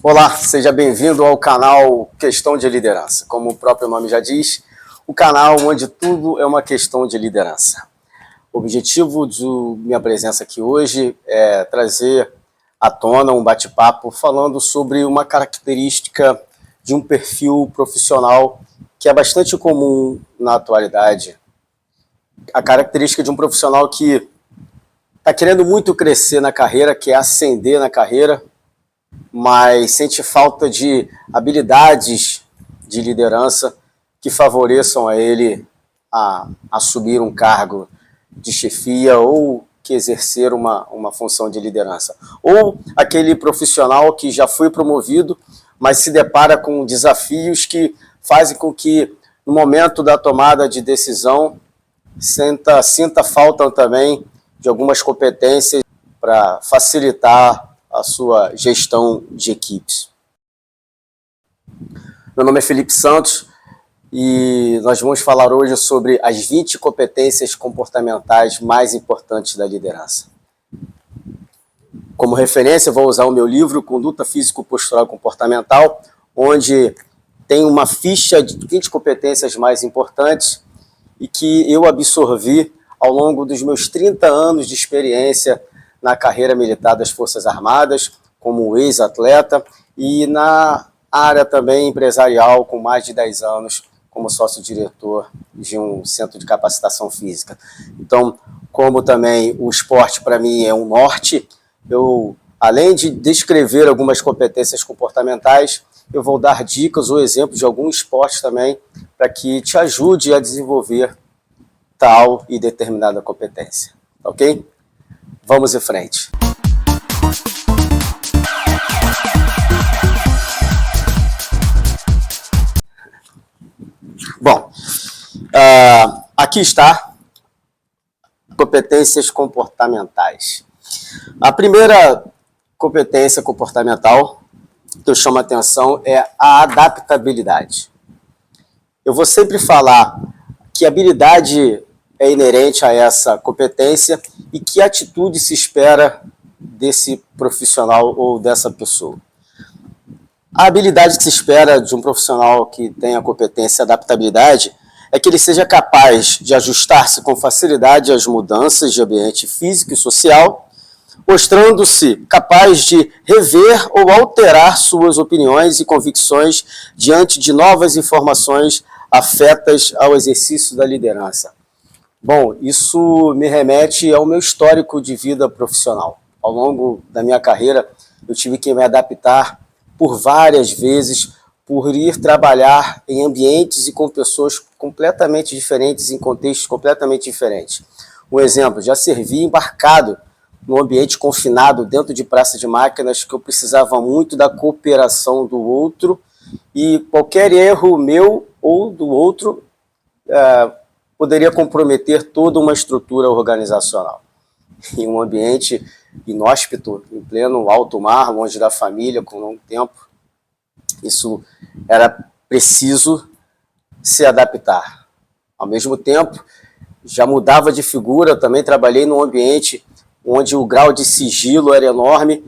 Olá, seja bem-vindo ao canal Questão de Liderança. Como o próprio nome já diz, o canal onde tudo é uma questão de liderança. O objetivo de minha presença aqui hoje é trazer à tona um bate-papo falando sobre uma característica de um perfil profissional que é bastante comum na atualidade. A característica de um profissional que está querendo muito crescer na carreira, quer ascender na carreira, mas sente falta de habilidades de liderança que favoreçam a ele a assumir um cargo de chefia ou que exercer uma função de liderança. Ou aquele profissional que já foi promovido, mas se depara com desafios que fazem com que, no momento da tomada de decisão, sinta falta também de algumas competências para facilitar a sua gestão de equipes. Meu nome é Felipe Santos e nós vamos falar hoje sobre as 20 competências comportamentais mais importantes da liderança. Como referência, vou usar o meu livro Conduta Físico-Postural Comportamental, onde tem uma ficha de 20 competências mais importantes e que eu absorvi ao longo dos meus 30 anos de experiência na carreira militar das Forças Armadas, como ex-atleta, e na área também empresarial, com mais de 10 anos, como sócio-diretor de um centro de capacitação física. Então, como também o esporte para mim é um norte, eu, além de descrever algumas competências comportamentais, eu vou dar dicas ou exemplos de algum esporte também, para que te ajude a desenvolver tal e determinada competência, ok? Vamos em frente. Bom, aqui está competências comportamentais. A primeira competência comportamental que eu chamo a atenção é a adaptabilidade. Eu vou sempre falar que habilidade é inerente a essa competência e que atitude se espera desse profissional ou dessa pessoa. A habilidade que se espera de um profissional que tenha competência e adaptabilidade é que ele seja capaz de ajustar-se com facilidade às mudanças de ambiente físico e social, mostrando-se capaz de rever ou alterar suas opiniões e convicções diante de novas informações afetas ao exercício da liderança. Bom, isso me remete ao meu histórico de vida profissional. Ao longo da minha carreira, eu tive que me adaptar por várias vezes, por ir trabalhar em ambientes e com pessoas completamente diferentes, em contextos completamente diferentes. Um exemplo, já servi embarcado num ambiente confinado dentro de praça de máquinas que eu precisava muito da cooperação do outro e qualquer erro meu ou do outro poderia comprometer toda uma estrutura organizacional. Em um ambiente inóspito, em pleno alto mar, longe da família, com longo tempo, isso era preciso se adaptar. Ao mesmo tempo, já mudava de figura, também trabalhei num ambiente onde o grau de sigilo era enorme,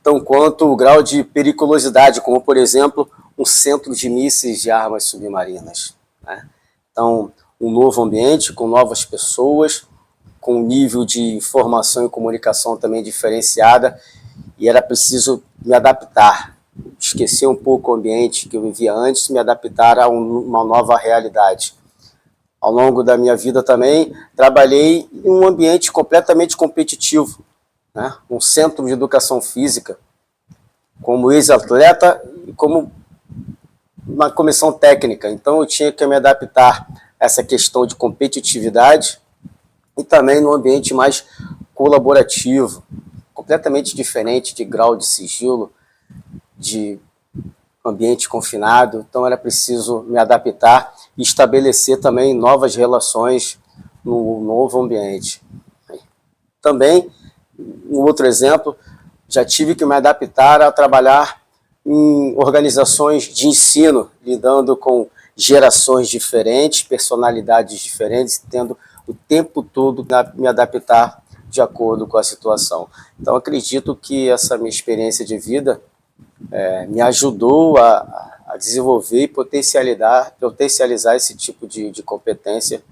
tão quanto o grau de periculosidade, como, por exemplo, um centro de mísseis de armas submarinas, né? Então, um novo ambiente, com novas pessoas, com um nível de informação e comunicação também diferenciada, e era preciso me adaptar, esquecer um pouco o ambiente que eu vivia antes, me adaptar a uma nova realidade. Ao longo da minha vida também, trabalhei em um ambiente completamente competitivo, né? Um centro de educação física, como ex-atleta e como uma comissão técnica. Então eu tinha que me adaptar a essa questão de competitividade e também num ambiente mais colaborativo, completamente diferente de grau de sigilo, de ambiente confinado. Então era preciso me adaptar e estabelecer também novas relações no novo ambiente. Também, um outro exemplo, já tive que me adaptar a trabalhar em organizações de ensino, lidando com gerações diferentes, personalidades diferentes, tendo o tempo todo me adaptar de acordo com a situação. Então, acredito que essa minha experiência de vida me ajudou a desenvolver e potencializar esse tipo de competência,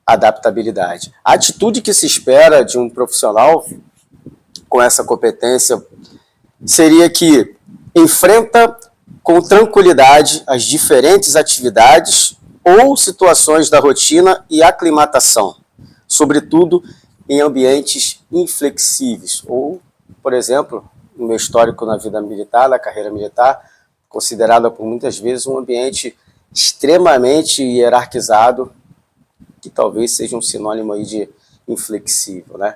adaptabilidade. A atitude que se espera de um profissional com essa competência seria que enfrenta com tranquilidade as diferentes atividades ou situações da rotina e aclimatação, sobretudo em ambientes inflexíveis, ou, por exemplo, no meu histórico na vida militar, na carreira militar, considerada por muitas vezes um ambiente extremamente hierarquizado, que talvez seja um sinônimo aí de inflexível, né?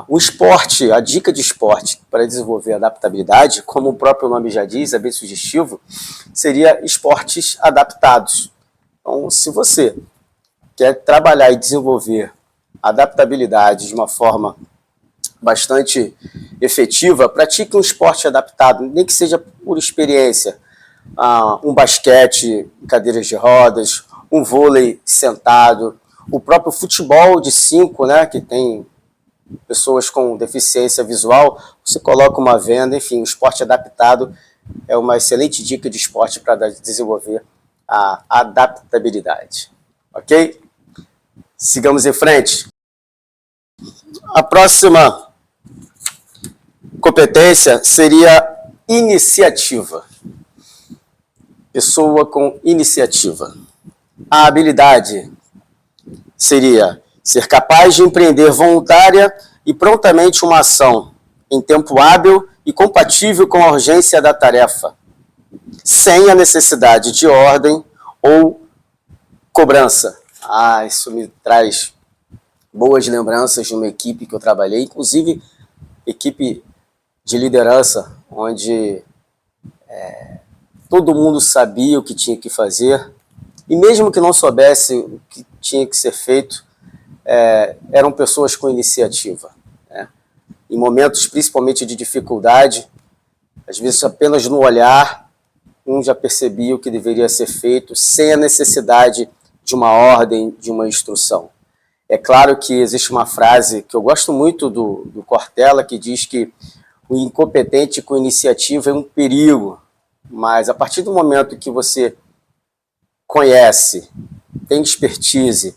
O esporte, a dica de esporte para desenvolver adaptabilidade, como o próprio nome já diz, é bem sugestivo, seria esportes adaptados. Então, se você quer trabalhar e desenvolver adaptabilidade de uma forma bastante efetiva, pratique um esporte adaptado, nem que seja por experiência. Um basquete em cadeiras de rodas, um vôlei sentado, o próprio futebol de 5, né, que tem pessoas com deficiência visual, você coloca uma venda, enfim, o esporte adaptado é uma excelente dica de esporte para desenvolver a adaptabilidade. Ok? Sigamos em frente. A próxima competência seria iniciativa. Pessoa com iniciativa. A habilidade seria ser capaz de empreender voluntária e prontamente uma ação em tempo hábil e compatível com a urgência da tarefa, sem a necessidade de ordem ou cobrança. Isso me traz boas lembranças de uma equipe que eu trabalhei, inclusive equipe de liderança, onde todo mundo sabia o que tinha que fazer, e mesmo que não soubesse o que tinha que ser feito, eram pessoas com iniciativa. Né? Em momentos principalmente de dificuldade, às vezes apenas no olhar, um já percebia o que deveria ser feito, sem a necessidade de uma ordem, de uma instrução. É claro que existe uma frase que eu gosto muito do Cortella, que diz que o incompetente com iniciativa é um perigo, mas a partir do momento que você conhece, tem expertise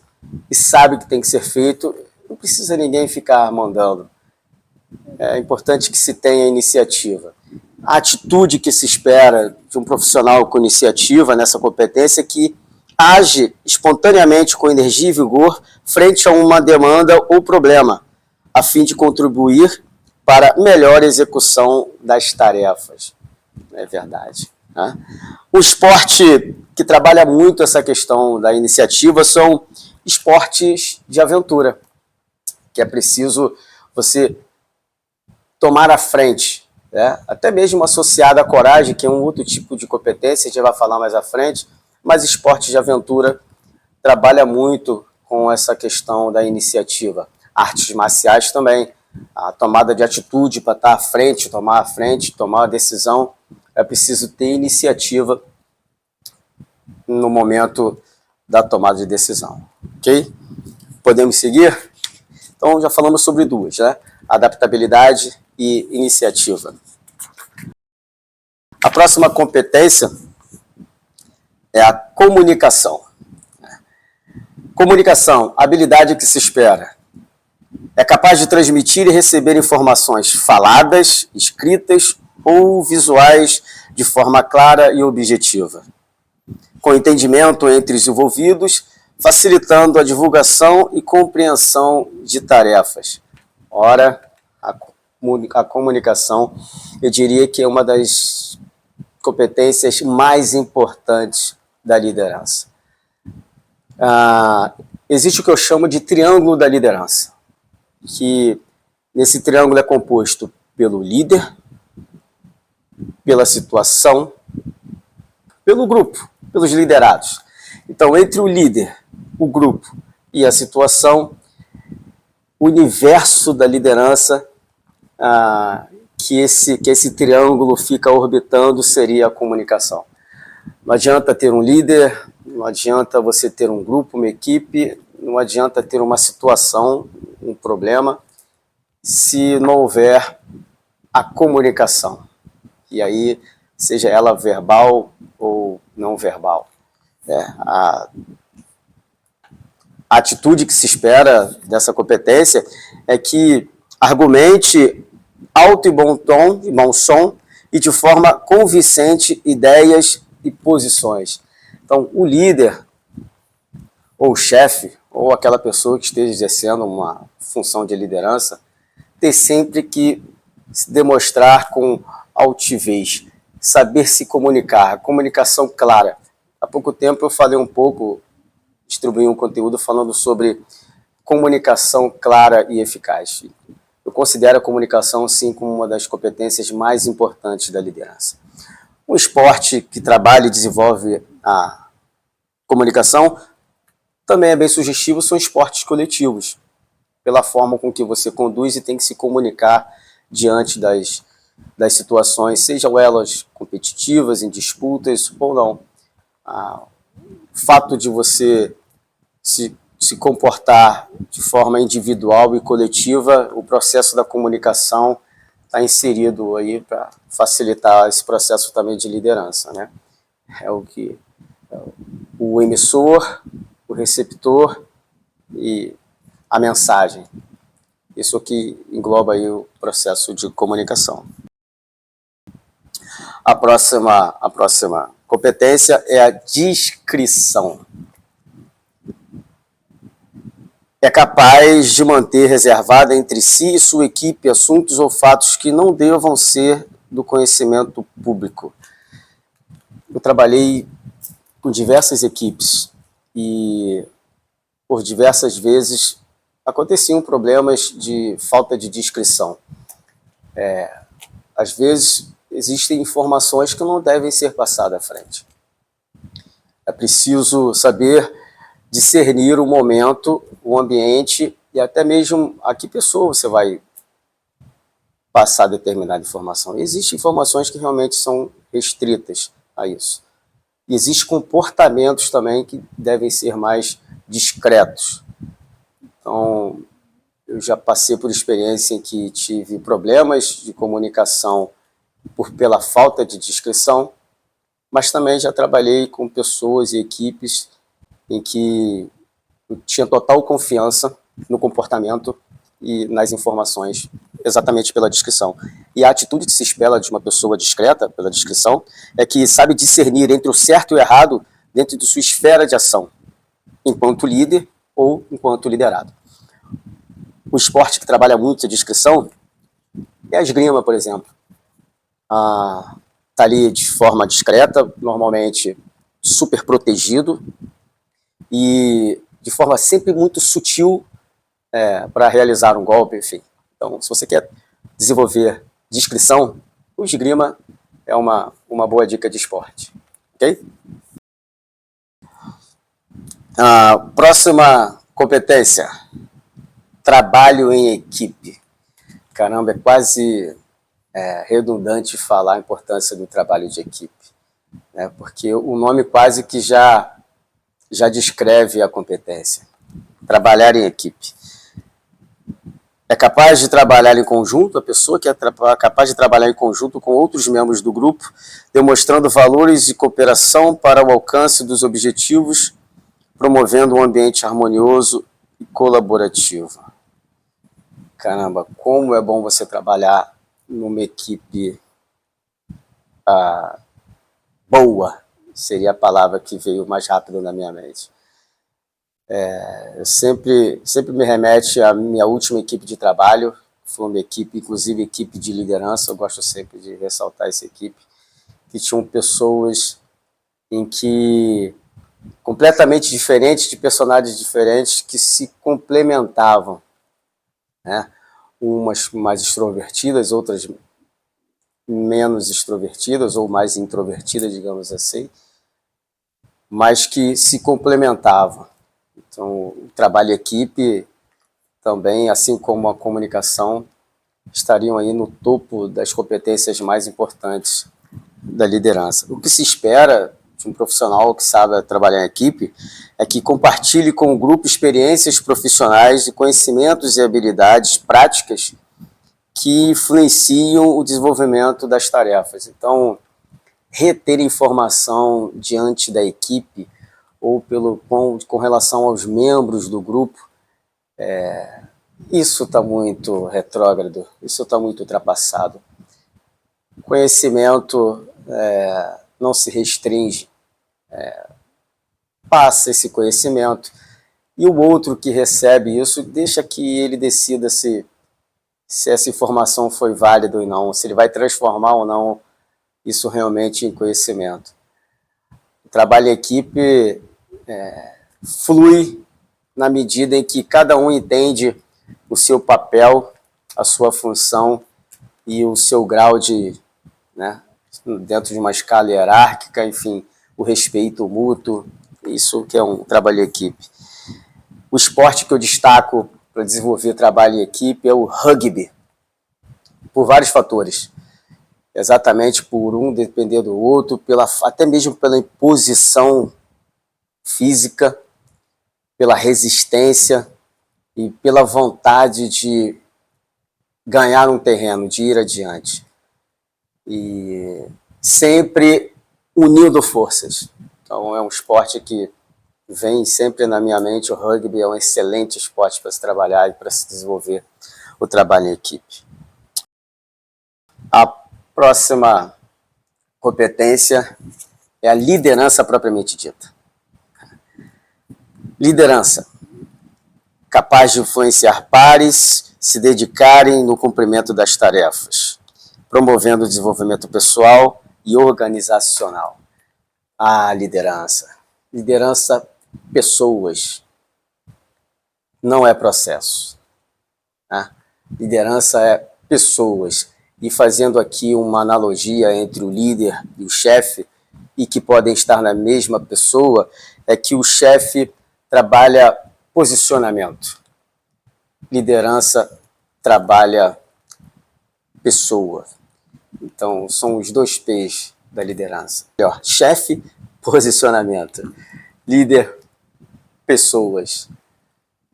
e sabe o que tem que ser feito, não precisa ninguém ficar mandando. É importante que se tenha iniciativa. A atitude que se espera de um profissional com iniciativa nessa competência é que age espontaneamente com energia e vigor frente a uma demanda ou problema, a fim de contribuir para melhor execução das tarefas. É verdade. Né? O esporte que trabalha muito essa questão da iniciativa são esportes de aventura, que é preciso você tomar a frente, né? Até mesmo associado à coragem, que é um outro tipo de competência, a gente vai falar mais à frente, mas esporte de aventura trabalha muito com essa questão da iniciativa. Artes marciais também, a tomada de atitude para estar à frente, tomar a decisão, é preciso ter iniciativa no momento da tomada de decisão. Ok? Podemos seguir? Então, já falamos sobre duas, né? Adaptabilidade e iniciativa. A próxima competência é a comunicação. Comunicação, habilidade que se espera. É capaz de transmitir e receber informações faladas, escritas ou visuais de forma clara e objetiva, com entendimento entre os envolvidos, facilitando a divulgação e compreensão de tarefas. Ora, a comunicação, eu diria que é uma das competências mais importantes da liderança. Existe o que eu chamo de triângulo da liderança, que nesse triângulo é composto pelo líder, pela situação, pelo grupo, pelos liderados. Então, entre o líder, o grupo e a situação, o universo da liderança que esse triângulo fica orbitando seria a comunicação. Não adianta ter um líder, não adianta você ter um grupo, uma equipe, não adianta ter uma situação, um problema, se não houver a comunicação. e aí seja ela verbal ou não verbal. A atitude que se espera dessa competência é que argumente alto e bom som e de forma convincente ideias e posições. Então, o líder, ou o chefe, ou aquela pessoa que esteja exercendo uma função de liderança, ter sempre que se demonstrar com altivez, saber se comunicar, comunicação clara. Há pouco tempo eu falei um pouco, distribuí um conteúdo falando sobre comunicação clara e eficaz. Eu considero a comunicação, sim, como uma das competências mais importantes da liderança. Um esporte que trabalha e desenvolve a comunicação também é bem sugestivo, são esportes coletivos, pela forma com que você conduz e tem que se comunicar diante das situações, sejam elas competitivas, em disputas ou não. O fato de você se comportar de forma individual e coletiva, o processo da comunicação está inserido aí para facilitar esse processo também de liderança, né? É o que o emissor, o receptor e a mensagem. Isso aqui engloba aí o processo de comunicação. A próxima competência é a discrição. É capaz de manter reservada entre si e sua equipe assuntos ou fatos que não devam ser do conhecimento público. Eu trabalhei com diversas equipes e por diversas vezes aconteciam problemas de falta de discrição. Às vezes existem informações que não devem ser passadas à frente. É preciso saber discernir o momento, o ambiente e até mesmo a que pessoa você vai passar determinada informação. Existem informações que realmente são restritas a isso. E existem comportamentos também que devem ser mais discretos. Então, eu já passei por experiência em que tive problemas de comunicação pela falta de discrição, mas também já trabalhei com pessoas e equipes em que eu tinha total confiança no comportamento e nas informações, exatamente pela discrição. E a atitude que se espera de uma pessoa discreta, pela discrição, é que sabe discernir entre o certo e o errado dentro de sua esfera de ação, enquanto líder ou enquanto liderado. O esporte que trabalha muito a discrição é a esgrima, por exemplo. Está ali de forma discreta, normalmente super protegido e de forma sempre muito sutil para realizar um golpe, enfim. Então, se você quer desenvolver discrição, o esgrima é uma boa dica de esporte. Ok? A próxima competência, trabalho em equipe. Caramba, é quase redundante falar a importância do trabalho de equipe, né? Porque o nome quase que já descreve a competência. Trabalhar em equipe. É capaz de trabalhar em conjunto, a pessoa que é capaz de trabalhar em conjunto com outros membros do grupo, demonstrando valores de cooperação para o alcance dos objetivos, promovendo um ambiente harmonioso e colaborativo. Caramba, como é bom você trabalhar numa equipe boa, seria a palavra que veio mais rápido na minha mente. Sempre me remete à minha última equipe de trabalho, foi uma equipe, inclusive equipe de liderança, eu gosto sempre de ressaltar essa equipe, que tinham pessoas em que completamente diferentes, de personagens diferentes, que se complementavam, né? Umas mais extrovertidas, outras menos extrovertidas ou mais introvertidas, digamos assim, mas que se complementavam. Então, o trabalho em equipe também, assim como a comunicação, estariam aí no topo das competências mais importantes da liderança. O que se espera de um profissional que sabe trabalhar em equipe é que compartilhe com o grupo experiências profissionais de conhecimentos e habilidades práticas que influenciam o desenvolvimento das tarefas. Então, reter informação diante da equipe ou com relação aos membros do grupo, isso está muito retrógrado, isso está muito ultrapassado. Conhecimento não se restringe, passa esse conhecimento, e o outro que recebe isso, deixa que ele decida se essa informação foi válida ou não, se ele vai transformar ou não isso realmente em conhecimento. O trabalho em equipe flui na medida em que cada um entende o seu papel, a sua função e o seu grau de, dentro de uma escala hierárquica, enfim, o respeito mútuo, isso que é um trabalho em equipe. O esporte que eu destaco para desenvolver trabalho em equipe é o rugby, por vários fatores. Exatamente por um depender do outro, até mesmo pela imposição física, pela resistência e pela vontade de ganhar um terreno, de ir adiante. E sempre unindo forças. Então é um esporte que vem sempre na minha mente. O rugby é um excelente esporte para se trabalhar e para se desenvolver o trabalho em equipe. A próxima competência é a liderança propriamente dita. Liderança, capaz de influenciar pares, se dedicarem no cumprimento das tarefas, promovendo o desenvolvimento pessoal e organizacional. A liderança. Liderança, pessoas, não é processo. Liderança é pessoas. E fazendo aqui uma analogia entre o líder e o chefe, e que podem estar na mesma pessoa, é que o chefe trabalha posicionamento. Liderança trabalha pessoa. Então, são os dois P's da liderança. Chefe, posicionamento. Líder, pessoas.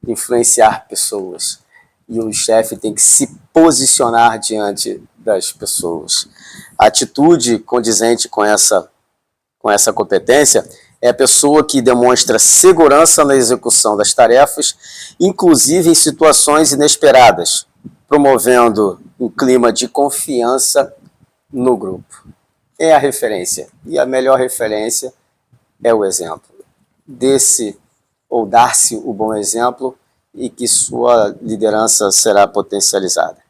Influenciar pessoas. E o chefe tem que se posicionar diante das pessoas. A atitude condizente com essa competência é a pessoa que demonstra segurança na execução das tarefas, inclusive em situações inesperadas, promovendo um clima de confiança no grupo. É a referência, e a melhor referência é o exemplo. Desse ou dar-se o bom exemplo e que sua liderança será potencializada.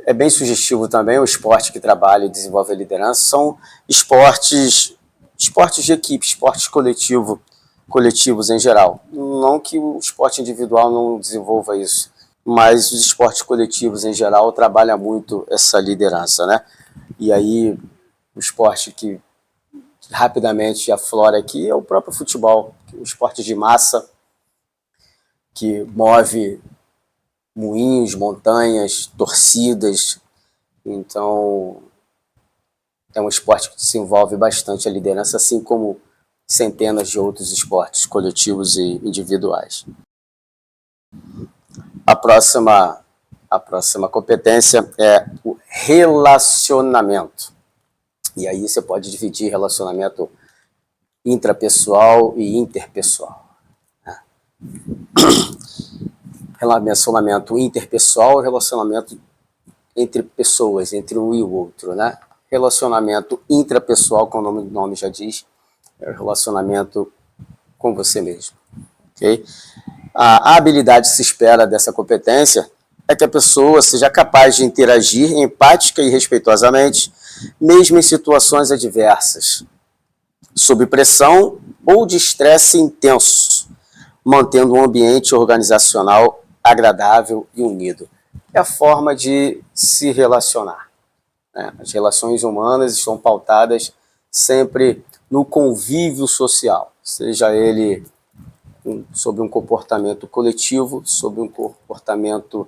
É bem sugestivo também o esporte que trabalha e desenvolve a liderança, são esportes de equipe, esportes coletivos em geral. Não que o esporte individual não desenvolva isso, mas os esportes coletivos em geral trabalham muito essa liderança, né? E aí o esporte que rapidamente aflora aqui é o próprio futebol, o esporte de massa que move moinhos, montanhas, torcidas. Então, é um esporte que desenvolve bastante a liderança, assim como centenas de outros esportes coletivos e individuais. A próxima competência é o relacionamento. E aí você pode dividir relacionamento intrapessoal e interpessoal. Relacionamento interpessoal, relacionamento entre pessoas, entre um e o outro, né? Relacionamento intrapessoal, como o nome já diz, é o relacionamento com você mesmo. Okay? A habilidade que se espera dessa competência é que a pessoa seja capaz de interagir empática e respeitosamente, mesmo em situações adversas, sob pressão ou de estresse intenso, mantendo um ambiente organizacional agradável e unido. É a forma de se relacionar. As relações humanas estão pautadas sempre no convívio social, seja ele sobre um comportamento coletivo, sobre um comportamento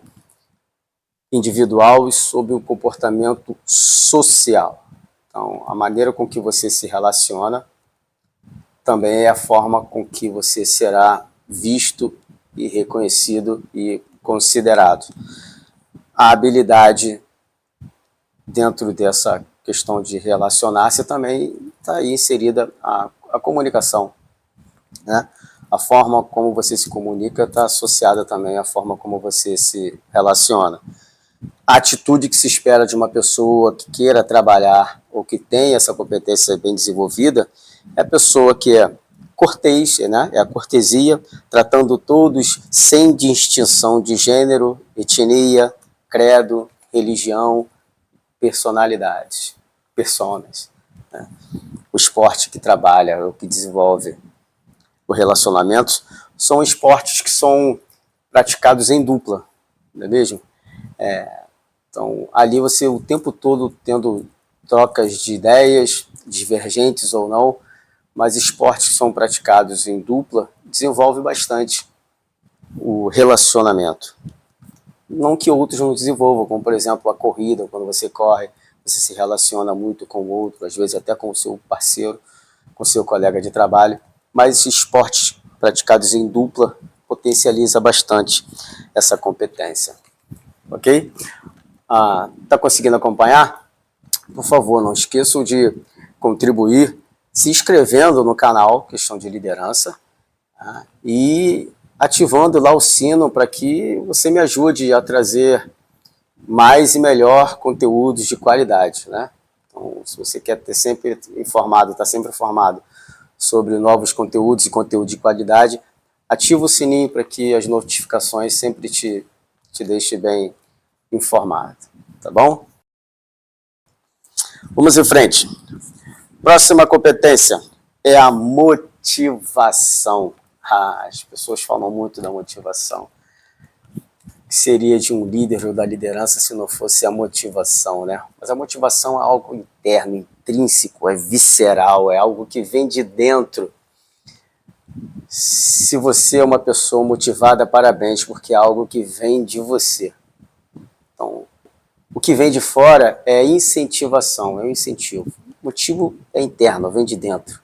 individual e sobre um comportamento social. Então, a maneira com que você se relaciona também é a forma com que você será visto e reconhecido e considerado. a habilidade dentro dessa questão de relacionar-se também está aí inserida a comunicação, né? A forma como você se comunica está associada também à forma como você se relaciona. A atitude que se espera de uma pessoa que queira trabalhar ou que tenha essa competência bem desenvolvida é a pessoa que é cortês, né? É a cortesia, tratando todos sem distinção de gênero, etnia, credo, religião, personalidades, personas, né? O esporte que trabalha, o que desenvolve o relacionamento, são esportes que são praticados em dupla, não é mesmo? Então, ali você o tempo todo tendo trocas de ideias, divergentes ou não, mas esportes que são praticados em dupla desenvolve bastante o relacionamento. Não que outros não desenvolvam, como por exemplo a corrida, quando você corre, você se relaciona muito com o outro, às vezes até com o seu parceiro, com o seu colega de trabalho, mas esses esportes praticados em dupla potencializa bastante essa competência. Ok? Tá conseguindo acompanhar? Por favor, não esqueçam de contribuir se inscrevendo no canal Questão de Liderança, tá? E ativando lá o sino para que você me ajude a trazer mais e melhor conteúdos de qualidade, né? Então, se você quer ter sempre informado, estar sempre informado sobre novos conteúdos e conteúdo de qualidade, ativa o sininho para que as notificações sempre te deixem bem informado, tá bom? Vamos em frente. Próxima competência é a motivação. As pessoas falam muito da motivação. O que seria de um líder ou da liderança se não fosse a motivação, né? Mas a motivação é algo interno, intrínseco, é visceral, é algo que vem de dentro. Se você é uma pessoa motivada, parabéns, porque é algo que vem de você. Então, o que vem de fora é incentivação, é um incentivo. O motivo é interno, vem de dentro.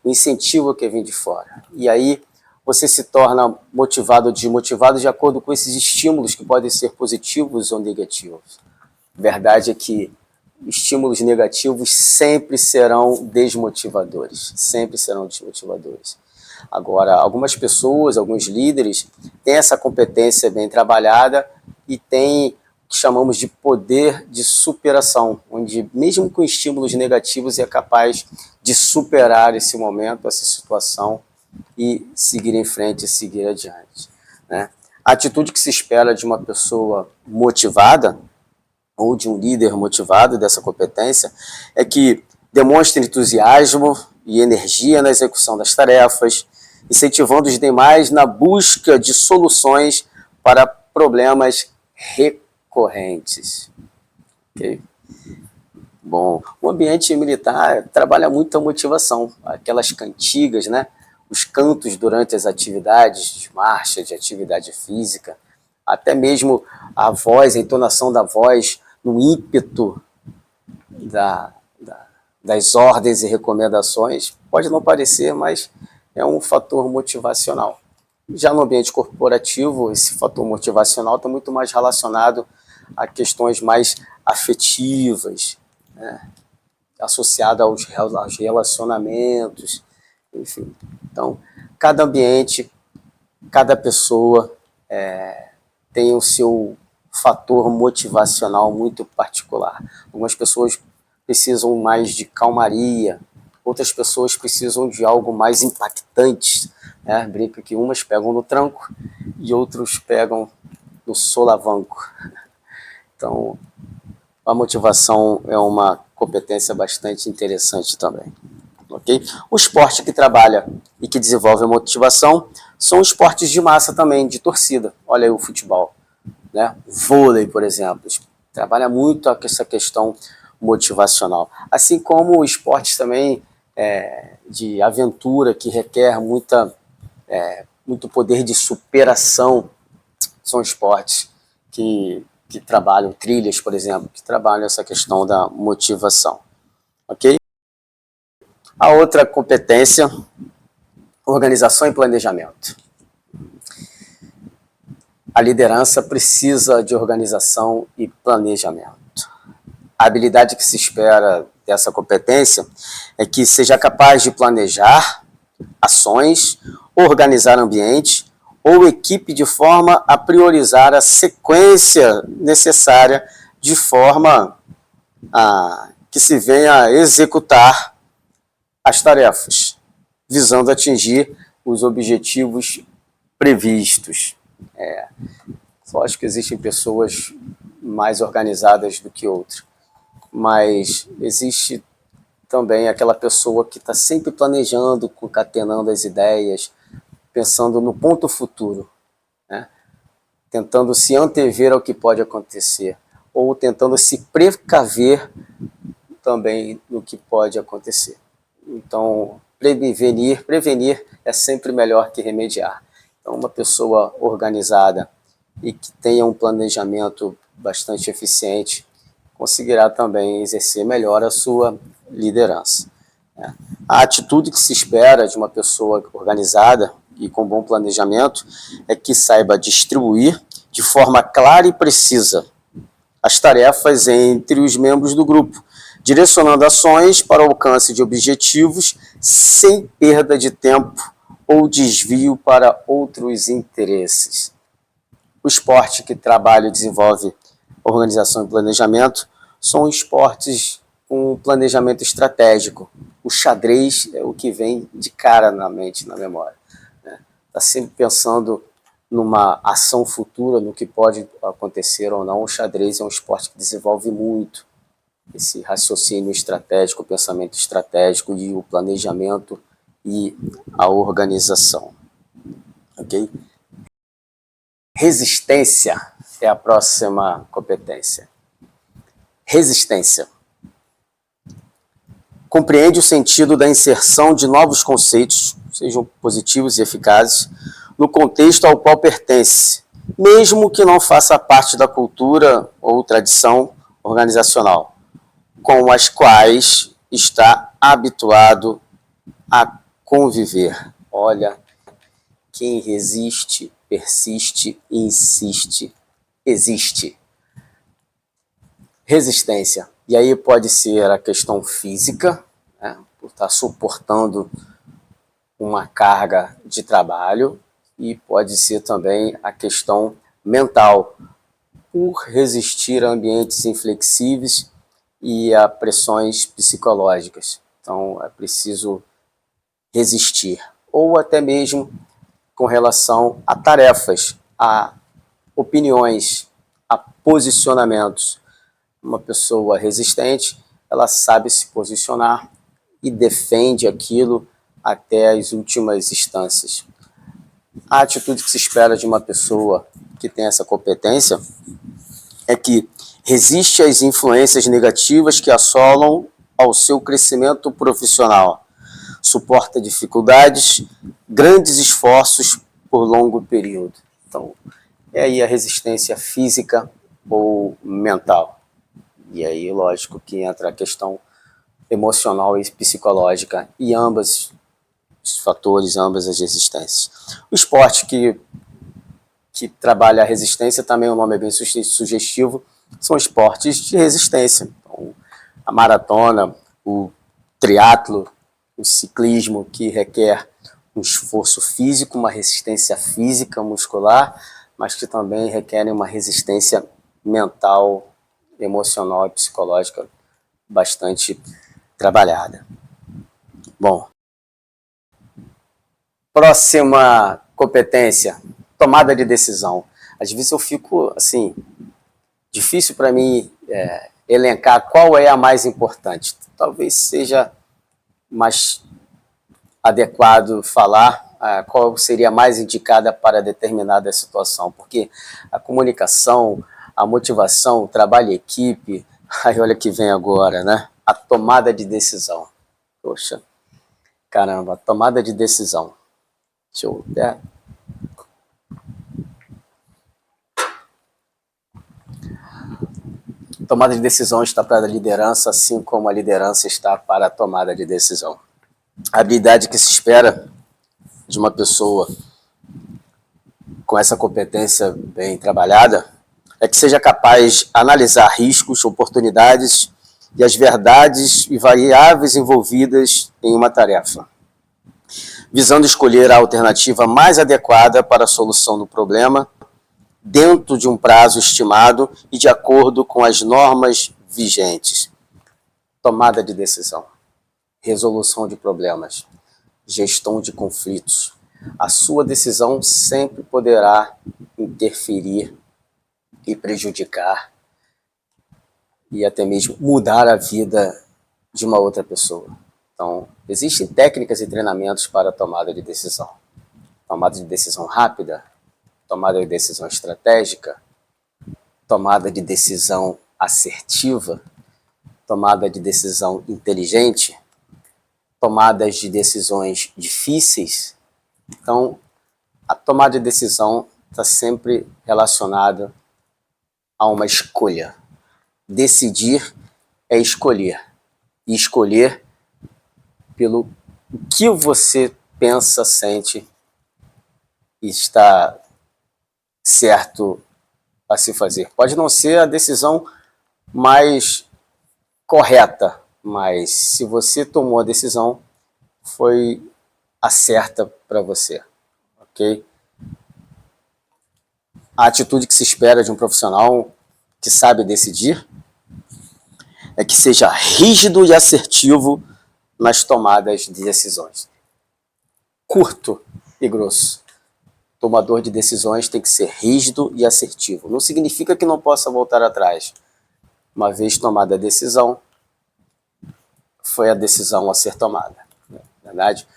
O incentivo é o que vem de fora. E aí você se torna motivado ou desmotivado de acordo com esses estímulos que podem ser positivos ou negativos. A verdade é que estímulos negativos sempre serão desmotivadores. Sempre serão desmotivadores. Agora, algumas pessoas, alguns líderes, têm essa competência bem trabalhada e têm o que chamamos de poder de superação, onde mesmo com estímulos negativos é capaz de superar esse momento, essa situação e seguir em frente e seguir adiante, né? A atitude que se espera de uma pessoa motivada ou de um líder motivado dessa competência é que demonstre entusiasmo e energia na execução das tarefas, incentivando os demais na busca de soluções para problemas recorrentes. Okay? Bom, o ambiente militar trabalha muito a motivação, aquelas cantigas, né? Os cantos durante as atividades de marcha, de atividade física, até mesmo a voz, a entonação da voz no ímpeto das ordens e recomendações, pode não parecer, mas é um fator motivacional. Já no ambiente corporativo, esse fator motivacional está muito mais relacionado a questões mais afetivas, né? Associado aos relacionamentos, enfim. Então, cada ambiente, cada pessoa tem o seu fator motivacional muito particular. Algumas pessoas precisam mais de calmaria, outras pessoas precisam de algo mais impactante, né? Brinca que umas pegam no tranco e outros pegam no solavanco. Então, a motivação é uma competência bastante interessante também. Okay? O esporte que trabalha e que desenvolve a motivação são esportes de massa também, de torcida. Olha aí o futebol, né? O vôlei, por exemplo, trabalha muito essa questão motivacional. Assim como esportes também de aventura, que requer muito poder de superação, são esportes que trabalham, trilhas, por exemplo, que trabalham essa questão da motivação. Ok? A outra competência, organização e planejamento. A liderança precisa de organização e planejamento. A habilidade que se espera dessa competência é que seja capaz de planejar ações, organizar ambiente ou equipe de forma a priorizar a sequência necessária de forma a que se venha a executar as tarefas, visando atingir os objetivos previstos. Lógico que existem pessoas mais organizadas do que outras, mas existe também aquela pessoa que está sempre planejando, concatenando as ideias, pensando no ponto futuro, né? Tentando se antever ao que pode acontecer, ou tentando se precaver também no que pode acontecer. Então, prevenir é sempre melhor que remediar. Então, uma pessoa organizada e que tenha um planejamento bastante eficiente conseguirá também exercer melhor a sua liderança. A atitude que se espera de uma pessoa organizada e com bom planejamento é que saiba distribuir de forma clara e precisa as tarefas entre os membros do grupo, direcionando ações para o alcance de objetivos sem perda de tempo ou desvio para outros interesses. O esporte que trabalha e desenvolve organização e planejamento são esportes com planejamento estratégico. O xadrez é o que vem de cara na mente, na memória. Está sempre pensando numa ação futura, no que pode acontecer ou não. O xadrez é um esporte que desenvolve muito esse raciocínio estratégico, o pensamento estratégico e o planejamento e a organização. Ok? Resistência é a próxima competência. Resistência. Compreende o sentido da inserção de novos conceitos, sejam positivos e eficazes, no contexto ao qual pertence, mesmo que não faça parte da cultura ou tradição organizacional, com as quais está habituado a conviver. Olha, quem resiste, persiste e insiste, existe. Resistência. E aí pode ser a questão física, né, por estar suportando uma carga de trabalho, e pode ser também a questão mental, por resistir a ambientes inflexíveis e a pressões psicológicas. Então é preciso resistir. Ou até mesmo com relação a tarefas, a opiniões, a posicionamentos. Uma pessoa resistente, ela sabe se posicionar e defende aquilo até as últimas instâncias. A atitude que se espera de uma pessoa que tem essa competência é que resiste às influências negativas que assolam ao seu crescimento profissional, suporta dificuldades, grandes esforços por longo período. Então, é aí a resistência física ou mental. E aí, lógico, que entra a questão emocional e psicológica, e ambos os fatores, ambas as resistências. O esporte que trabalha a resistência, também o nome é bem sugestivo, são esportes de resistência. Então, a maratona, o triatlo, o ciclismo, que requer um esforço físico, uma resistência física, muscular, mas que também requerem uma resistência mental, emocional e psicológica bastante trabalhada. Bom, próxima competência, tomada de decisão. Às vezes eu fico, assim, difícil para mim elencar qual é a mais importante. Talvez seja mais adequado falar qual seria mais indicada para determinada situação, porque a comunicação, a motivação, o trabalho em equipe, aí olha que vem agora, né? A tomada de decisão. Poxa, caramba, a tomada de decisão. Deixa eu... Tomada de decisão está para a liderança, assim como a liderança está para a tomada de decisão. A habilidade que se espera de uma pessoa com essa competência bem trabalhada é que seja capaz de analisar riscos, oportunidades e as verdades e variáveis envolvidas em uma tarefa, visando escolher a alternativa mais adequada para a solução do problema, dentro de um prazo estimado e de acordo com as normas vigentes. Tomada de decisão, resolução de problemas, gestão de conflitos. A sua decisão sempre poderá interferir e prejudicar e até mesmo mudar a vida de uma outra pessoa. Então, existem técnicas e treinamentos para a tomada de decisão. Tomada de decisão rápida, tomada de decisão estratégica, tomada de decisão assertiva, tomada de decisão inteligente, tomadas de decisões difíceis. Então, a tomada de decisão está sempre relacionada a uma escolha. Decidir é escolher. E escolher pelo que você pensa, sente e está certo a se fazer. Pode não ser a decisão mais correta, mas se você tomou a decisão, foi a certa para você, ok? A atitude que se espera de um profissional que sabe decidir é que seja rígido e assertivo nas tomadas de decisões. Curto e grosso. Tomador de decisões tem que ser rígido e assertivo. Não significa que não possa voltar atrás. Uma vez tomada a decisão, foi a decisão a ser tomada. Na verdade,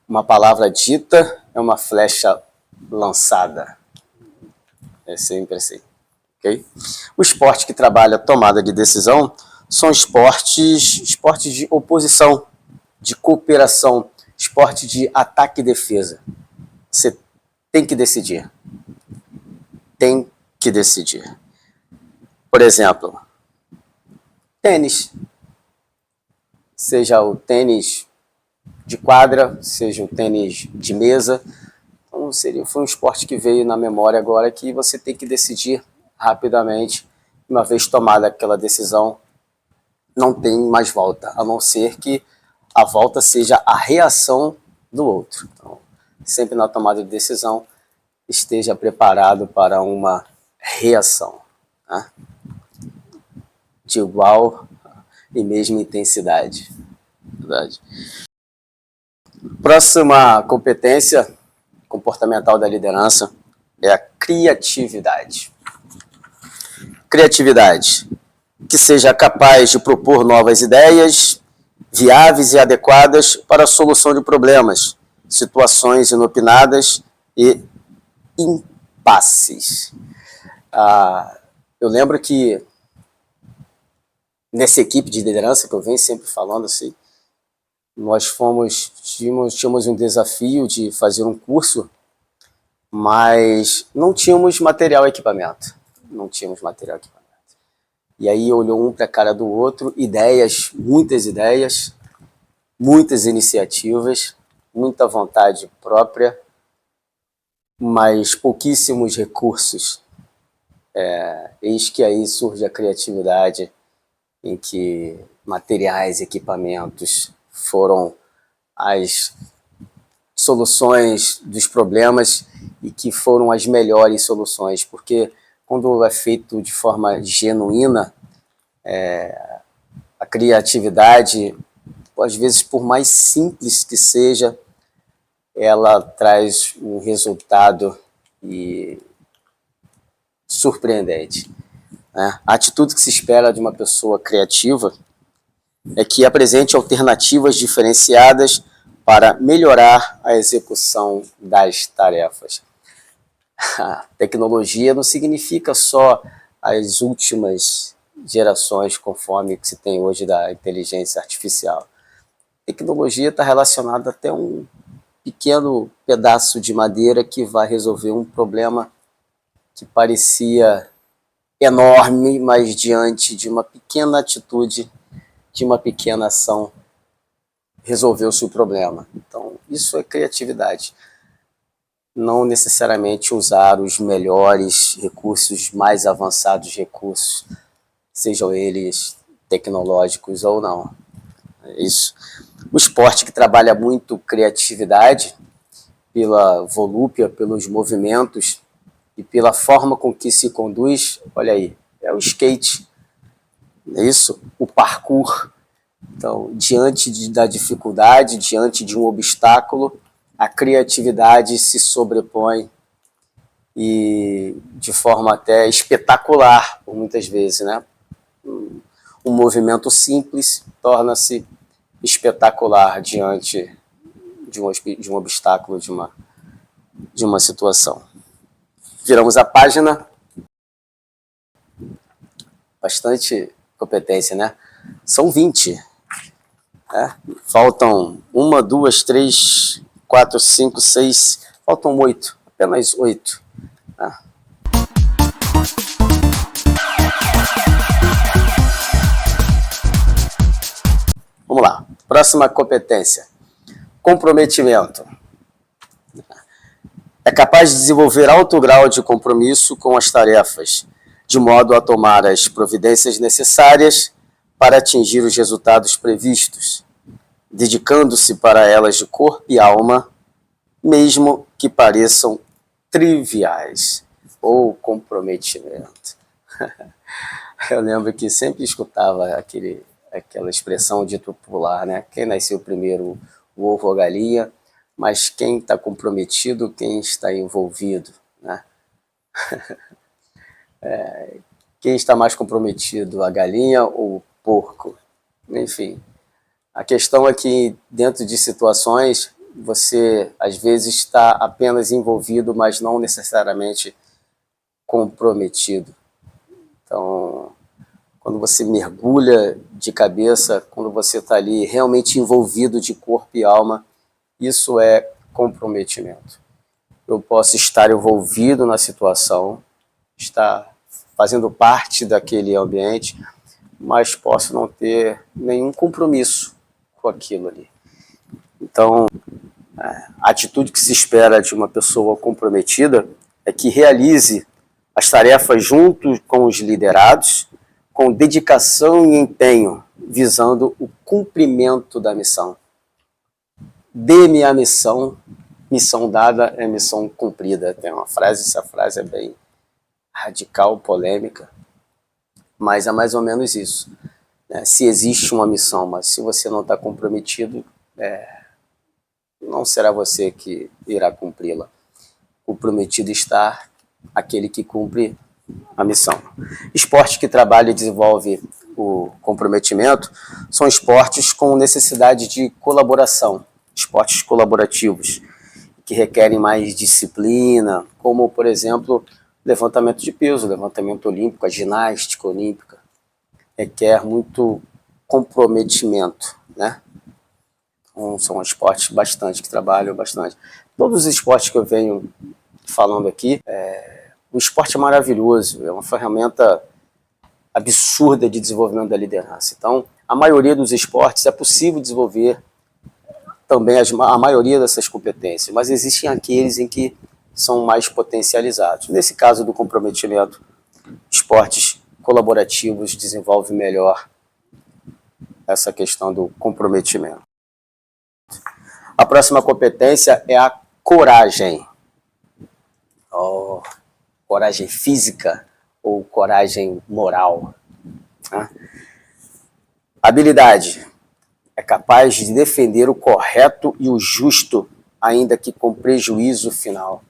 uma palavra dita é uma flecha lançada. É sempre assim. Okay? O esporte que trabalha a tomada de decisão são esportes de oposição, de cooperação, esporte de ataque e defesa. Você tem que decidir. Tem que decidir. Por exemplo, tênis. Seja o tênis de quadra, seja o tênis de mesa. Então, foi um esporte que veio na memória agora que você tem que decidir rapidamente. Uma vez tomada aquela decisão, não tem mais volta, a não ser que a volta seja a reação do outro. Então, sempre na tomada de decisão, esteja preparado para uma reação, né? De igual e mesma intensidade. Verdade. Próxima competência comportamental da liderança é a criatividade. Criatividade, que seja capaz de propor novas ideias, viáveis e adequadas para a solução de problemas, situações inopinadas e impasses. Eu lembro que nessa equipe de liderança que eu venho sempre falando assim, nós tínhamos um desafio de fazer um curso, mas não tínhamos material e equipamento. Não tínhamos material e equipamento. E aí olhou um para a cara do outro, muitas ideias, muitas iniciativas, muita vontade própria, mas pouquíssimos recursos. Eis que aí surge a criatividade, em que materiais, equipamentos foram as soluções dos problemas e que foram as melhores soluções, porque quando é feito de forma genuína, a criatividade, às vezes por mais simples que seja, ela traz um resultado surpreendente. A atitude que se espera de uma pessoa criativa é que apresente alternativas diferenciadas para melhorar a execução das tarefas. A tecnologia não significa só as últimas gerações, conforme que se tem hoje da inteligência artificial. A tecnologia está relacionada até um pequeno pedaço de madeira que vai resolver um problema que parecia enorme, mas diante de uma pequena atitude, de uma pequena ação, resolveu-se o problema. Então, isso é criatividade. não necessariamente usar os melhores recursos, mais avançados recursos, sejam eles tecnológicos ou não. É isso. O esporte que trabalha muito criatividade, pela volúpia, pelos movimentos e pela forma com que se conduz, olha aí, é o skate, é isso? O parkour. Então, diante da dificuldade, diante de um obstáculo, a criatividade se sobrepõe e de forma até espetacular, por muitas vezes, né? Um movimento simples torna-se espetacular diante de um obstáculo, de uma situação. Viramos a página. Bastante competência, né? São 20. Né? Faltam 1, 2, 3, 4, 5, 6. Faltam 8. Apenas 8. Né? Vamos lá. Próxima competência. Comprometimento. É capaz de desenvolver alto grau de compromisso com as tarefas, de modo a tomar as providências necessárias para atingir os resultados previstos, dedicando-se para elas de corpo e alma, mesmo que pareçam triviais, ou comprometimento. Eu lembro que sempre escutava aquela expressão dito popular, né? Quem nasceu primeiro, o ovo ou a galinha, mas quem está comprometido, quem está envolvido, né? Quem está mais comprometido, a galinha ou o porco? Enfim, a questão é que dentro de situações você às vezes está apenas envolvido, mas não necessariamente comprometido. Então, quando você mergulha de cabeça, quando você está ali realmente envolvido de corpo e alma, isso é comprometimento. Eu posso estar envolvido na situação, estar fazendo parte daquele ambiente, mas posso não ter nenhum compromisso com aquilo ali. Então, a atitude que se espera de uma pessoa comprometida é que realize as tarefas junto com os liderados, com dedicação e empenho, visando o cumprimento da missão. Dê-me a missão, missão dada é missão cumprida. Tem uma frase, essa frase é bem radical, polêmica, mas é mais ou menos isso. Se existe uma missão, mas se você não está comprometido, não será você que irá cumpri-la. O prometido está aquele que cumpre a missão. Esporte que trabalha e desenvolve o comprometimento são esportes com necessidade de colaboração, esportes colaborativos, que requerem mais disciplina, como, por exemplo, levantamento de peso, levantamento olímpico, a ginástica olímpica, requer muito comprometimento, né? Então, são esportes bastante, que trabalham bastante. Todos os esportes que eu venho falando aqui, o esporte é maravilhoso, é uma ferramenta absurda de desenvolvimento da liderança. Então, a maioria dos esportes é possível desenvolver também a maioria dessas competências, mas existem aqueles em que são mais potencializados. Nesse caso do comprometimento, esportes colaborativos desenvolvem melhor essa questão do comprometimento. A próxima competência é a coragem. Coragem física ou coragem moral. Né? Habilidade. É capaz de defender o correto e o justo, ainda que com prejuízo final.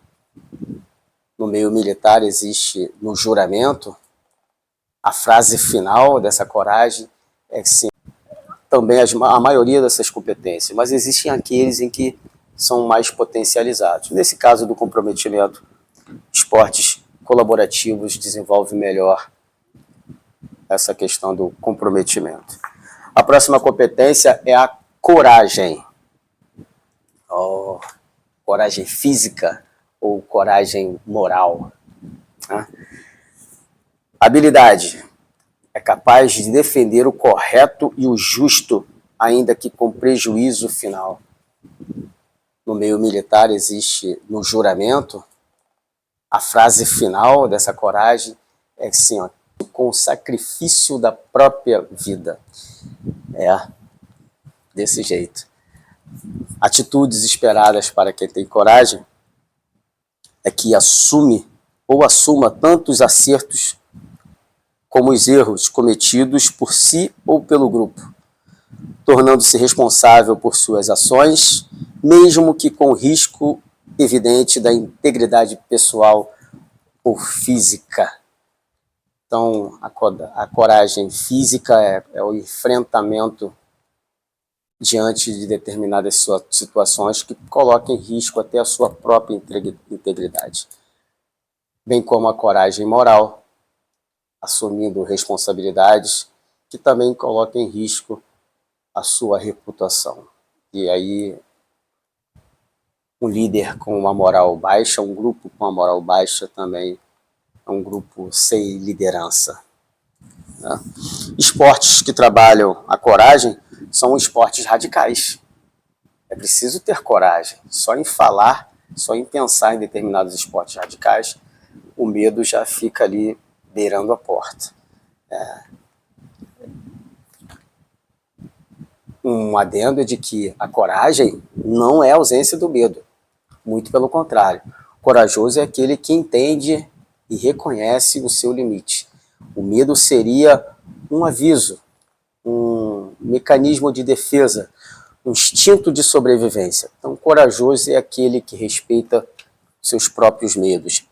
No meio militar existe, no juramento, a frase final dessa coragem é sim, também a maioria dessas competências, mas existem aqueles em que são mais potencializados. Nesse caso do comprometimento, esportes colaborativos desenvolvem melhor essa questão do comprometimento. A próxima competência é a coragem. Coragem física ou coragem moral. Né? Habilidade. É capaz de defender o correto e o justo, ainda que com prejuízo final. no meio militar existe no juramento, a frase final dessa coragem é assim, ó, com o sacrifício da própria vida. É, desse jeito. Atitudes esperadas para quem tem coragem é que assume ou assuma tanto os acertos como os erros cometidos por si ou pelo grupo, tornando-se responsável por suas ações, mesmo que com risco evidente da integridade pessoal ou física. Então, a coragem física é o enfrentamento diante de determinadas situações que colocam em risco até a sua própria integridade. Bem como a coragem moral, assumindo responsabilidades que também colocam em risco a sua reputação. E aí, um líder com uma moral baixa, um grupo com uma moral baixa também é um grupo sem liderança. Né? Esportes que trabalham a coragem são esportes radicais. É preciso ter coragem. Só em falar, só em pensar em determinados esportes radicais, o medo já fica ali beirando a porta. Um adendo é de que a coragem não é a ausência do medo. Muito pelo contrário. Corajoso é aquele que entende e reconhece o seu limite. O medo seria um aviso, um mecanismo de defesa, um instinto de sobrevivência. Então, corajoso é aquele que respeita seus próprios medos.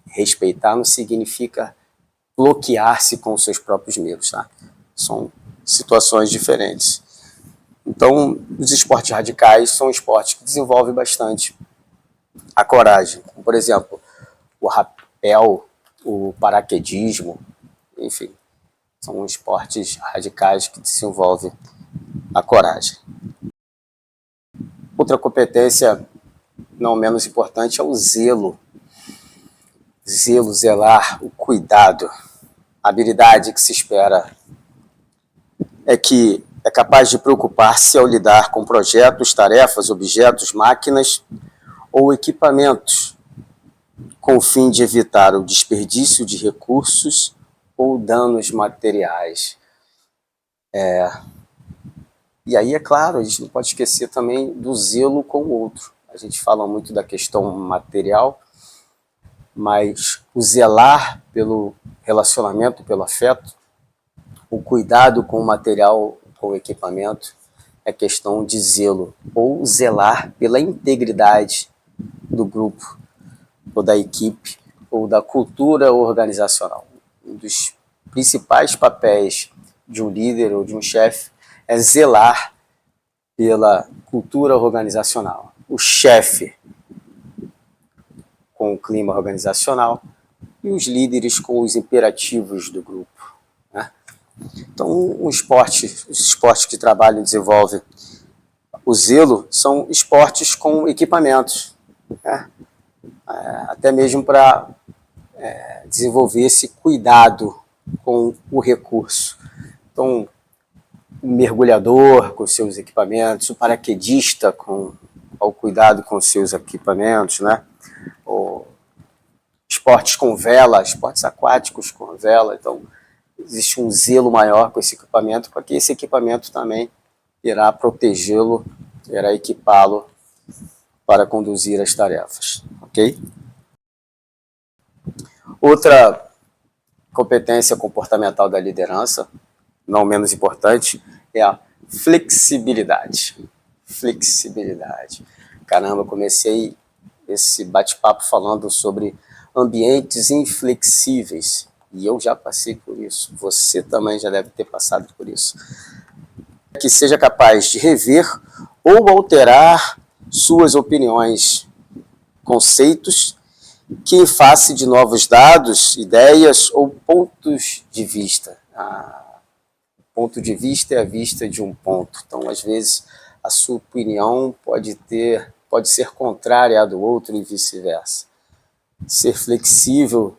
Respeitar não significa bloquear-se com os seus próprios medos, tá? São situações diferentes. Então, os esportes radicais são esportes que desenvolvem bastante a coragem. Como, por exemplo, o rapel, o paraquedismo, enfim, são esportes radicais que desenvolvem a coragem. Outra competência não menos importante é o zelo. Zelo, zelar, o cuidado. A habilidade que se espera é que é capaz de preocupar-se ao lidar com projetos, tarefas, objetos, máquinas ou equipamentos, com o fim de evitar o desperdício de recursos ou danos materiais. E aí, é claro, a gente não pode esquecer também do zelo com o outro. A gente fala muito da questão material, mas o zelar pelo relacionamento, pelo afeto, o cuidado com o material, com o equipamento, é questão de zelo, ou zelar pela integridade do grupo, ou da equipe, ou da cultura organizacional. Um dos principais papéis de um líder ou de um chefe é zelar pela cultura organizacional. O chefe com o clima organizacional e os líderes com os imperativos do grupo. Né? Então, os esportes que trabalham e desenvolvem o zelo são esportes com equipamentos, né? Até mesmo para desenvolver esse cuidado com o recurso. Então, o mergulhador com seus equipamentos, o paraquedista com o cuidado com seus equipamentos, né? Esportes com vela, esportes aquáticos com vela. Então, existe um zelo maior com esse equipamento, porque esse equipamento também irá protegê-lo, irá equipá-lo para conduzir as tarefas, ok? Outra competência comportamental da liderança, não menos importante, é a flexibilidade. Flexibilidade. Caramba, comecei esse bate-papo falando sobre ambientes inflexíveis, e eu já passei por isso. Você também já deve ter passado por isso. Que seja capaz de rever ou alterar suas opiniões, conceitos, que em face de novos dados, ideias ou pontos de vista. Ponto de vista é a vista de um ponto. Então, às vezes, a sua opinião pode ser contrária à do outro e vice-versa. Ser flexível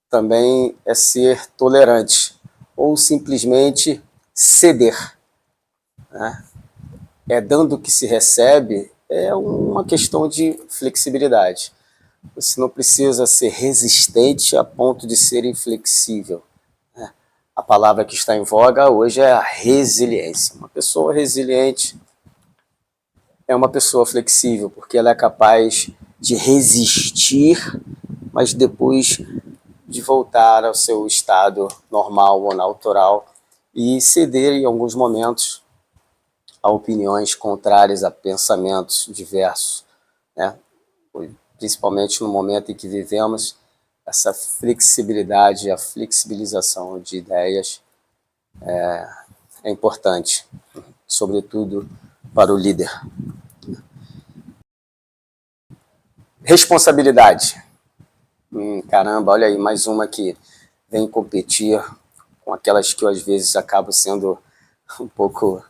também é ser tolerante, ou simplesmente ceder. Né? É dando que se recebe, é uma questão de flexibilidade. Você não precisa ser resistente a ponto de ser inflexível. A palavra que está em voga hoje é a resiliência. Uma pessoa resiliente é uma pessoa flexível, porque ela é capaz de resistir, mas depois de voltar ao seu estado normal ou natural e ceder em alguns momentos a opiniões contrárias, a pensamentos diversos, né? Principalmente no momento em que vivemos, essa flexibilidade, a flexibilização de ideias é importante, sobretudo para o líder. Responsabilidade. Caramba, olha aí, mais uma que vem competir com aquelas que eu, às vezes, acabo sendo um pouco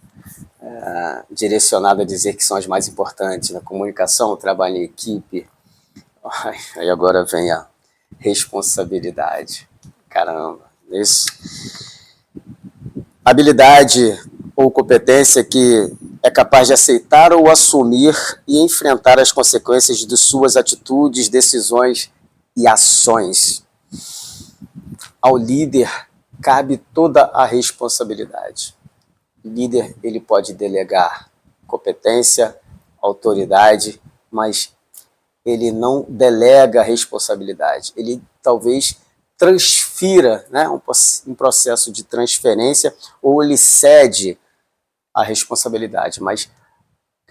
direcionado a dizer que são as mais importantes. Na comunicação, trabalho em equipe. Aí agora vem a responsabilidade. Caramba, isso. Habilidade ou competência que é capaz de aceitar ou assumir e enfrentar as consequências de suas atitudes, decisões e ações. Ao líder cabe toda a responsabilidade. O líder, ele pode delegar competência, autoridade, mas ele não delega a responsabilidade. Ele talvez transfira, né, um processo de transferência, ou ele cede a responsabilidade, mas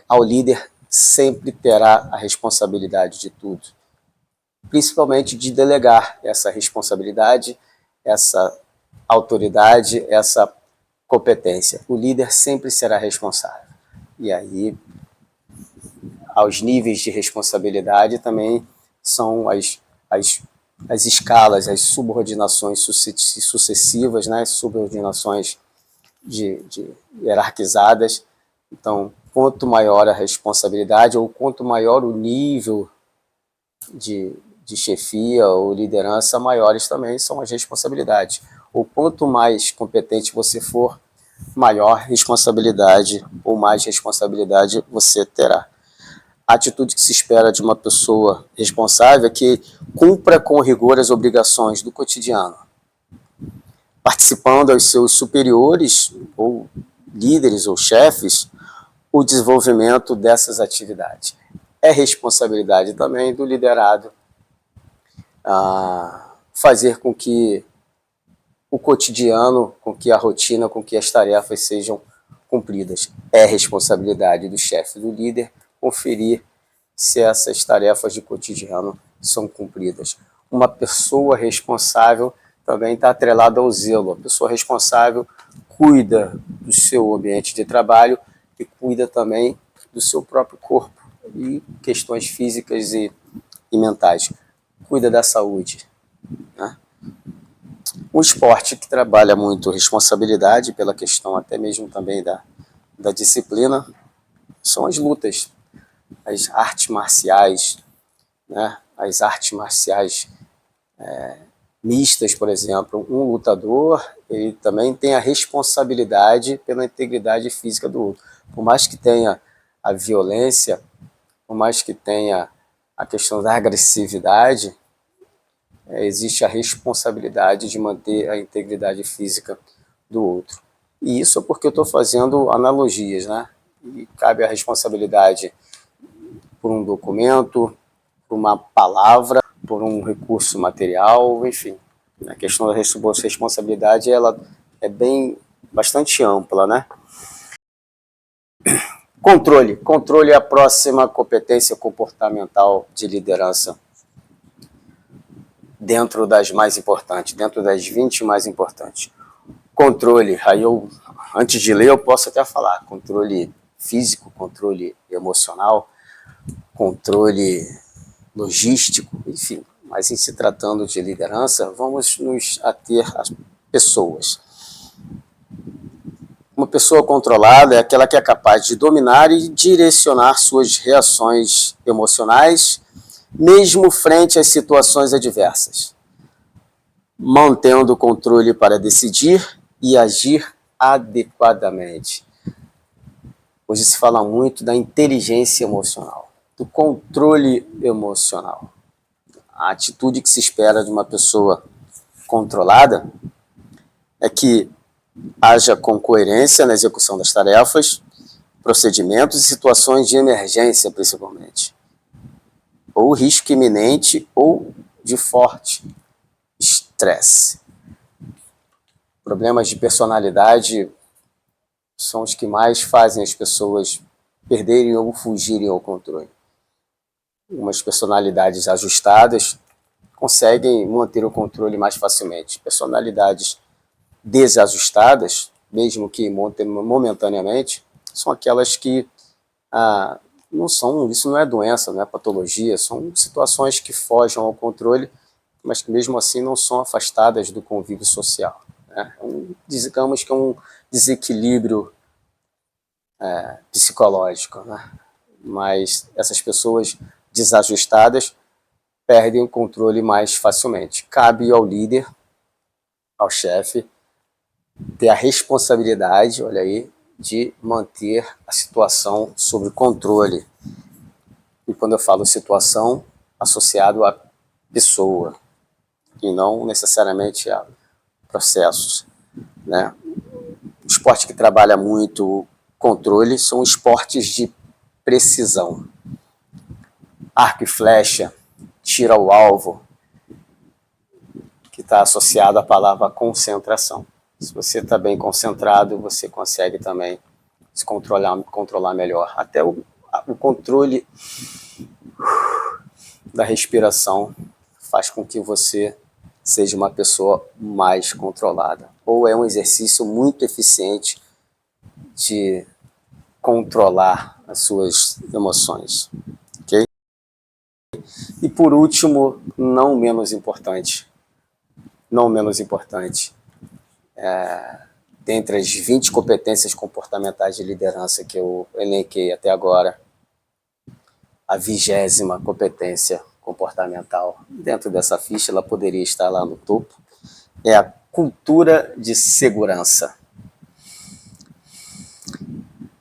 ao líder sempre terá a responsabilidade de tudo, principalmente de delegar essa responsabilidade, essa autoridade, essa competência. O líder sempre será responsável. E aí, aos níveis de responsabilidade também são as escalas, as subordinações sucessivas, né? Subordinações de hierarquizadas. Então, quanto maior a responsabilidade ou quanto maior o nível de chefia ou liderança, maiores também são as responsabilidades. Ou quanto mais competente você for, maior responsabilidade ou mais responsabilidade você terá. A atitude que se espera de uma pessoa responsável é que cumpra com rigor as obrigações do cotidiano, participando aos seus superiores, ou líderes ou chefes, o desenvolvimento dessas atividades. É responsabilidade também do liderado fazer com que o cotidiano, com que a rotina, com que as tarefas sejam cumpridas. É responsabilidade do chefe, do líder, conferir se essas tarefas de cotidiano são cumpridas. Uma pessoa responsável também está atrelada ao zelo. A pessoa responsável cuida do seu ambiente de trabalho e cuida também do seu próprio corpo e questões físicas e mentais. Cuida da saúde, né? O esporte que trabalha muito responsabilidade, pela questão até mesmo também da disciplina, são as lutas, as artes marciais, né? As artes marciais mistas, por exemplo. Um lutador, ele também tem a responsabilidade pela integridade física do outro. Por mais que tenha a violência, por mais que tenha a questão da agressividade, existe a responsabilidade de manter a integridade física do outro. E isso é porque eu estou fazendo analogias, né? E cabe a responsabilidade por um documento, por uma palavra, por um recurso material, enfim. A questão da responsabilidade, ela é bastante ampla, né? Controle. Controle é a próxima competência comportamental de liderança, dentro das mais importantes, dentro das 20 mais importantes. Controle, aí antes de ler, eu posso até falar, controle físico, controle emocional, controle logístico, enfim. Mas em se tratando de liderança, vamos nos ater às pessoas. Uma pessoa controlada é aquela que é capaz de dominar e direcionar suas reações emocionais, mesmo frente às situações adversas, mantendo o controle para decidir e agir adequadamente. Hoje se fala muito da inteligência emocional, do controle emocional. A atitude que se espera de uma pessoa controlada é que haja com coerência na execução das tarefas, procedimentos e situações de emergência, principalmente, ou risco iminente ou de forte estresse. Problemas de personalidade são os que mais fazem as pessoas perderem ou fugirem ao controle. Umas personalidades ajustadas conseguem manter o controle mais facilmente. Personalidades desajustadas, mesmo que momentaneamente, são aquelas que não são, isso não é doença, não é patologia, são situações que fogem ao controle, mas que mesmo assim não são afastadas do convívio social. Né? Digamos que é um desequilíbrio psicológico, né? Mas essas pessoas desajustadas perdem o controle mais facilmente. Cabe ao líder, ao chefe, ter a responsabilidade, olha aí, de manter a situação sob controle. E quando eu falo situação, associado à pessoa, e não necessariamente a processos, né? O esporte que trabalha muito controle são esportes de precisão. Arco e flecha, tiro ao alvo, que está associado à palavra concentração. Se você está bem concentrado, você consegue também se controlar melhor. Até o controle da respiração faz com que você seja uma pessoa mais controlada. Ou é um exercício muito eficiente de controlar as suas emoções. Ok? E por último, não menos importante, dentre as 20 competências comportamentais de liderança que eu elenquei até agora, a 20ª competência comportamental dentro dessa ficha, ela poderia estar lá no topo, é a cultura de segurança.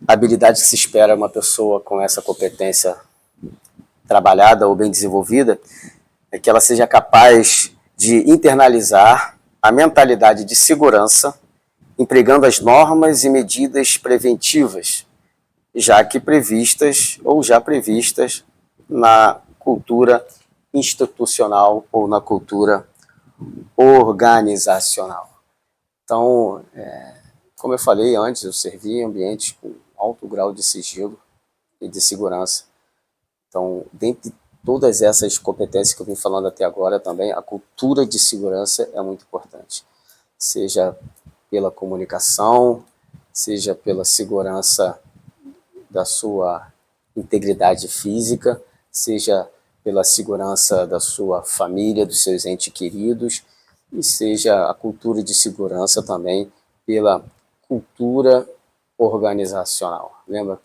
A habilidade que se espera uma pessoa com essa competência trabalhada ou bem desenvolvida é que ela seja capaz de internalizar a mentalidade de segurança, empregando as normas e medidas preventivas, já previstas na cultura institucional ou na cultura organizacional. Então, como eu falei antes, eu servi em ambientes com alto grau de sigilo e de segurança. Então, dentre todas essas competências que eu vim falando até agora também, a cultura de segurança é muito importante. Seja pela comunicação, seja pela segurança da sua integridade física, seja pela segurança da sua família, dos seus entes queridos, e seja a cultura de segurança também pela cultura organizacional. Lembra?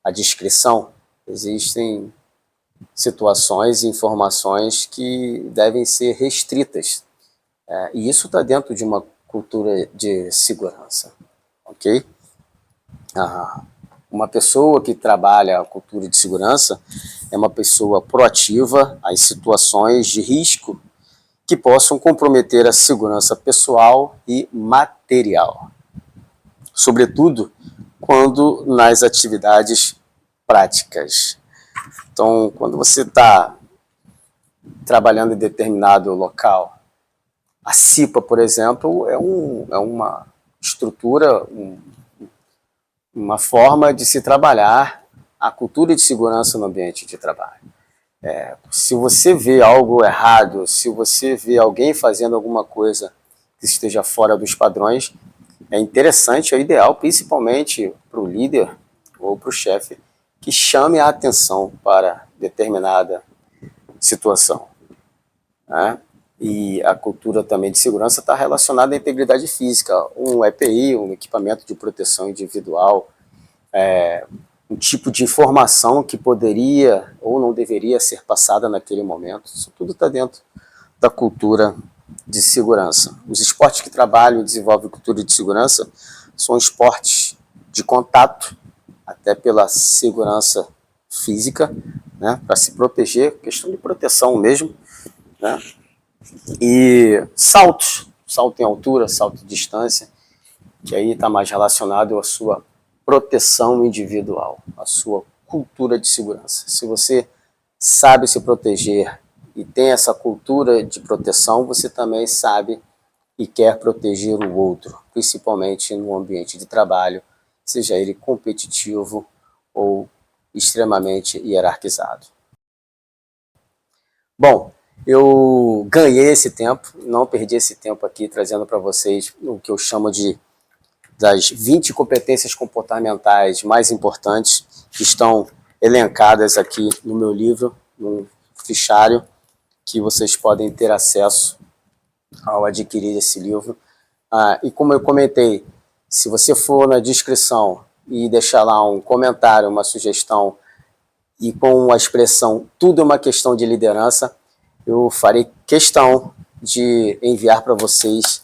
A discrição, existem situações e informações que devem ser restritas. E isso está dentro de uma cultura de segurança. Ok? Uma pessoa que trabalha a cultura de segurança é uma pessoa proativa às situações de risco que possam comprometer a segurança pessoal e material. Sobretudo quando nas atividades práticas. Então, quando você está trabalhando em determinado local, a CIPA, por exemplo, é uma estrutura, uma forma de se trabalhar a cultura de segurança no ambiente de trabalho. Se você vê algo errado, se você vê alguém fazendo alguma coisa que esteja fora dos padrões, é interessante, é ideal, principalmente para o líder ou para o chefe, que chame a atenção para determinada situação. Né? E a cultura também de segurança está relacionada à integridade física, um EPI, um equipamento de proteção individual, um tipo de informação que poderia ou não deveria ser passada naquele momento. Isso tudo está dentro da cultura de segurança. Os esportes que trabalham e desenvolvem cultura de segurança são esportes de contato, até pela segurança física, né, para se proteger, questão de proteção mesmo, né, e saltos, salto em altura, salto de distância, que aí está mais relacionado à sua proteção individual, à sua cultura de segurança. Se você sabe se proteger e tem essa cultura de proteção, você também sabe e quer proteger o outro, principalmente no ambiente de trabalho, seja ele competitivo ou extremamente hierarquizado. Bom, eu ganhei esse tempo, não perdi esse tempo aqui trazendo para vocês o que eu chamo de das 20 competências comportamentais mais importantes que estão elencadas aqui no meu livro, no fichário, que vocês podem ter acesso ao adquirir esse livro. E como eu comentei, se você for na descrição e deixar lá um comentário, uma sugestão, e com a expressão "tudo é uma questão de liderança", eu farei questão de enviar para vocês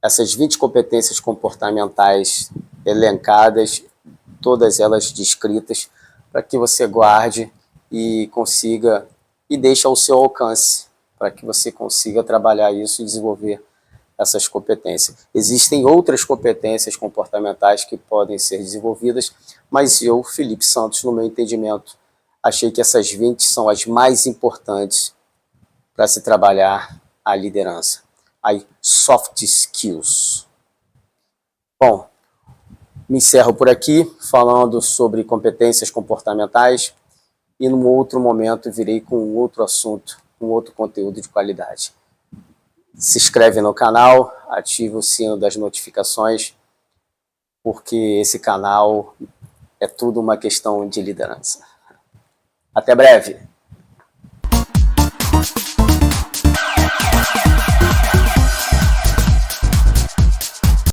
essas 20 competências comportamentais elencadas, todas elas descritas, para que você guarde e consiga, e deixe ao seu alcance, para que você consiga trabalhar isso e desenvolver essas competências. Existem outras competências comportamentais que podem ser desenvolvidas, mas eu, Felipe Santos, no meu entendimento, achei que essas 20 são as mais importantes para se trabalhar a liderança. As soft skills. Bom, me encerro por aqui falando sobre competências comportamentais e num outro momento virei com um outro assunto, com outro conteúdo de qualidade. Se inscreve no canal, ativa o sino das notificações, porque esse canal é tudo uma questão de liderança. Até breve!